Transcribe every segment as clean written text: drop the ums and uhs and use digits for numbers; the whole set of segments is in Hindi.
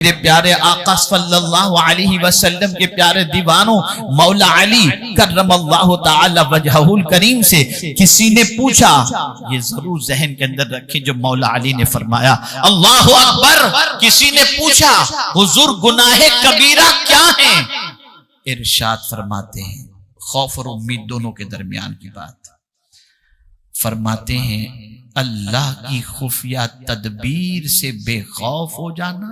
मेरे प्यारे आका सल्लल्लाहु अलैहि वसल्लम के प्यारे दीवानों मौला अली कर्रमल्लाहु ताला वजहुल करीम से किसी ने पूछा, ये जरूर जहन के अंदर रखें जो मौला अली ने फरमाया, अल्लाहु अकबर। किसी ने पूछा हुजूर गुनाहे कबीरा क्या है? इरशाद फरमाते हैं, खौफ और उम्मीद दोनों के दरमियान की बात, फरमाते हैं अल्लाह की खुफिया तदबीर से बेखौफ हो जाना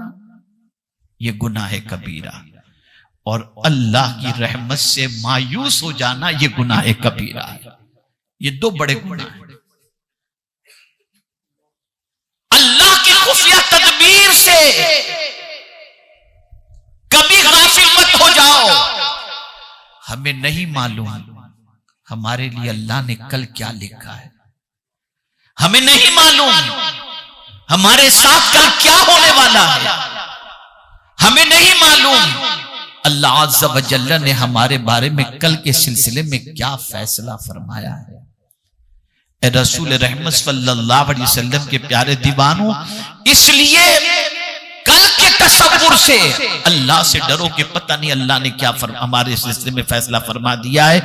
ये गुनाह है कबीरा, और अल्लाह की रहमत से मायूस हो जाना ये गुनाह है कबीरा है। ये दो बड़े गुनाह हैं। अल्लाह की खुफिया तदबीर से कभी गाफिल मत हो जाओ। हमें नहीं मालूम हमारे लिए अल्लाह ने कल क्या लिखा है, हमें नहीं मालूम हमारे साथ कल क्या होने वाला है, हमें नहीं मालूम अल्लाह अज़्ज़ा व जल्ला ने हमारे बारे में कल के सिलसिले में क्या फैसला फरमाया है। ए रसूल रहमत सल्लल्लाहु अलैहि वसल्लम के प्यारे दीवानों, इसलिए कल के तसव्वुर से अल्लाह से डरो कि पता नहीं अल्लाह ने क्या हमारे सिलसिले में फैसला फरमा दिया है।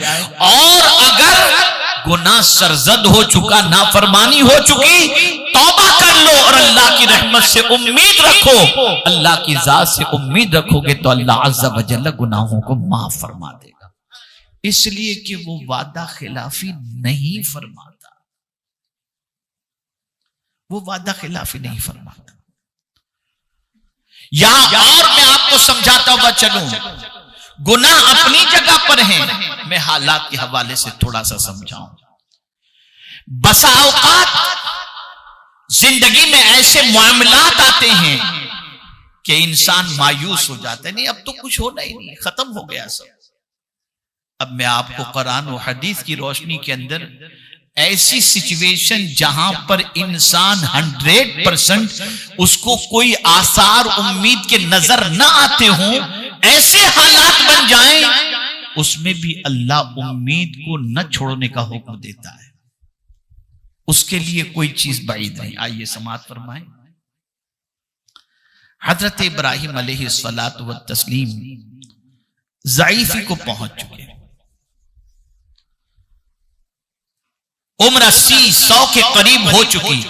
और अगर गुनाह सरजद हो चुका, नाफरमानी हो चुकी, तौबा कर लो और अल्लाह की रहमत से उम्मीद रखो। अल्लाह की जात से उम्मीद रखोगे तो अल्लाह अज़्ज़ा व जल्ला गुनाहों को माफ फरमा देगा, इसलिए कि वो वादा खिलाफी नहीं फरमाता, वो वादा खिलाफी नहीं फरमाता। यहां और मैं आपको समझाता हुआ चलूं, गुनाह अपनी जगह पर हैं, मैं हालात के हवाले से थोड़ा सा समझाऊं। बसा औकात जिंदगी में ऐसे मामलात आते हैं कि इंसान मायूस हो जाता है, नहीं अब तो कुछ होना ही नहीं, खत्म हो गया सब। अब मैं आपको कुरान और हदीस की रोशनी के अंदर ऐसी सिचुएशन जहां पर इंसान 100% उसको कोई आसार उम्मीद के नजर न आते हों, ऐसे हालात बन जाएं, उसमें भी अल्लाह उम्मीद को न छोड़ने का हुक्म देता है। उसके लिए कोई चीज बाइद नहीं। आइए समाअत फरमाएं। हजरत इब्राहिम अलैहिस्सलातु व तस्लीम ज़ईफी को पहुंच चुके, उम्र 80-100 के करीब हो चुकी।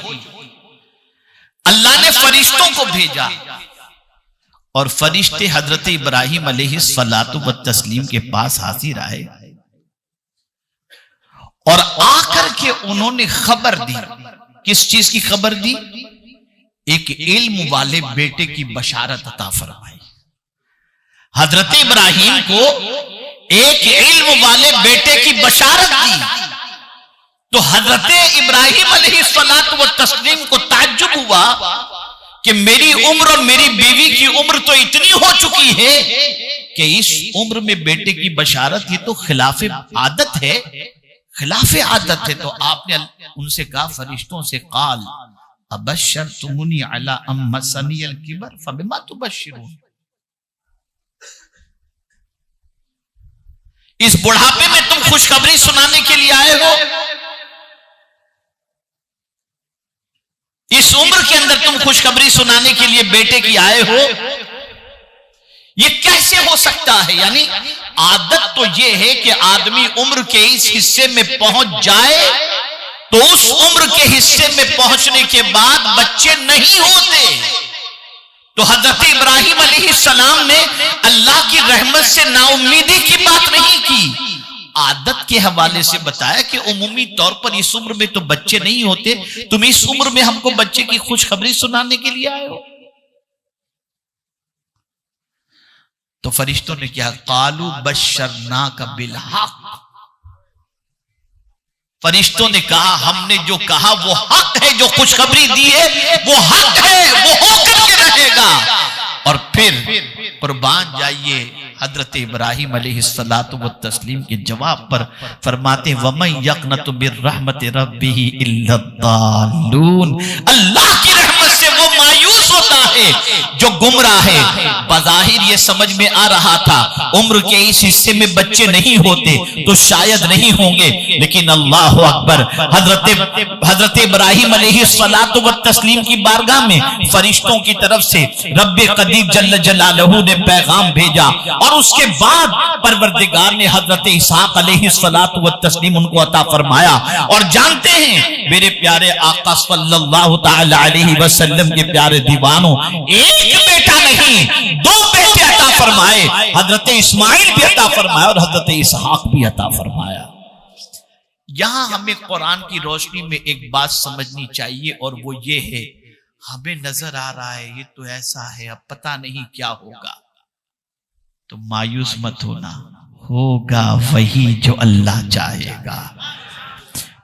अल्लाह ने फरिश्तों को भेजा और फरिश्ते हजरत इब्राहिम अलैहिस्सलातु व तस्लीम के पास हाजिर आए और आकर के उन्होंने खबर दी। किस चीज की खबर दी? एक इल्म वाले बेटे की बशारत अता फरमाई। हजरत इब्राहिम को एक इल्म वाले बेटे की बशारत दी तो हजरत इब्राहिम अलैहिस्सलातु व तस्लीम को ताज्जुब हुआ कि मेरी उम्र और मेरी बीवी की उम्र तो इतनी हो चुकी है कि इस उम्र में बेटे की बशारत, ये तो खिलाफे आदत है, खिलाफे आदत है। तो आपने उनसे कहा फरिश्तों से, काल अबश्शरतुमुनी अला अम्मसनियल किबर फबिमा तुबश्शिरून, इस बुढ़ापे में तुम खुशखबरी सुनाने के लिए आए हो, इस उम्र के अंदर तुम खुशखबरी सुनाने के लिए बेटे की आए हो, ये कैसे हो सकता है? यानी आदत तो यह है कि आदमी उम्र के इस हिस्से में पहुंच जाए तो उस उम्र के हिस्से में पहुंचने के बाद बच्चे नहीं होते। तो हजरत इब्राहिम अलैहिस्सलाम ने अल्लाह की रहमत से नाउम्मीदी की बात नहीं की, आदत के हवाले से बताया कि उमूमी तौर पर इस उम्र में तो बच्चे नहीं होते, तुम इस उम्र में हमको बच्चे की खुशखबरी सुनाने के लिए आए हो। तो फरिश्तों ने क्या? कालू बश्शरनाका बिल हक, फरिश्तों ने कहा हमने जो कहा वो हक है, जो खुशखबरी दी है वो हक है, वो होकर के रहेगा। और फिर कुर्बान जाइए हजरत इब्राहिम अलैहिस्सलातु व तस्लीम के जवाब पर फरमाते, वमन यक़नतु बिर्रहमति रब्बिही इल्ला दालून, अल्लाह की रहमत से वो मायूस होता है है जो गुमराह है। बज़ाहिर ये समझ में आ रहा था उम्र के इस हिस्से में बच्चे नहीं होते तो शायद नहीं होंगे, लेकिन अल्लाह अकबर, हजरत इब्राहिम अलैहिस्सलातु व तस्लीम की बारगाह में फरिश्तों की तरफ से रब्बे कदीर जल्ल जलालहू ने पैगाम भेजा और उसके बाद परवरदिगार ने हजरत इसहाक अलैहिस्सलातु व तस्लीम उनको अता फरमाया। और जानते हैं मेरे प्यारे आका सल्लल्लाहु तआला अलैहि वसल्लम के प्यारे दीवानों, एक बेटा नहीं 2 बेटे अता फरमाए, हजरत इस्माइल भी अता फरमाया और हजरत इसहाक भी अता फरमाया। यहां हमें कुरान की रोशनी में एक बात समझनी चाहिए और वो ये है, हमें नजर आ रहा है ये तो ऐसा है, अब पता नहीं क्या होगा, तो मायूस मत होना, होगा वही जो अल्लाह चाहेगा।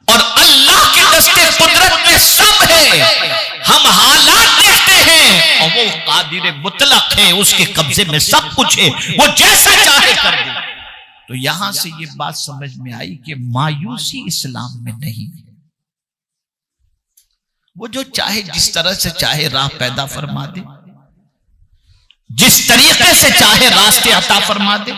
और अल्लाह के दस्ते कुदरत में सब है, हम हालात देखते हैं और वो कादिर मुतलक है, उसके कब्जे में सब कुछ है, वो जैसा चाहे कर दे। तो यहां से ये बात समझ में आई कि मायूसी इस्लाम में नहीं है। वो जो चाहे जिस तरह से चाहे राह पैदा फरमा दे, जिस तरीके से चाहे रास्ते अता फरमा दे।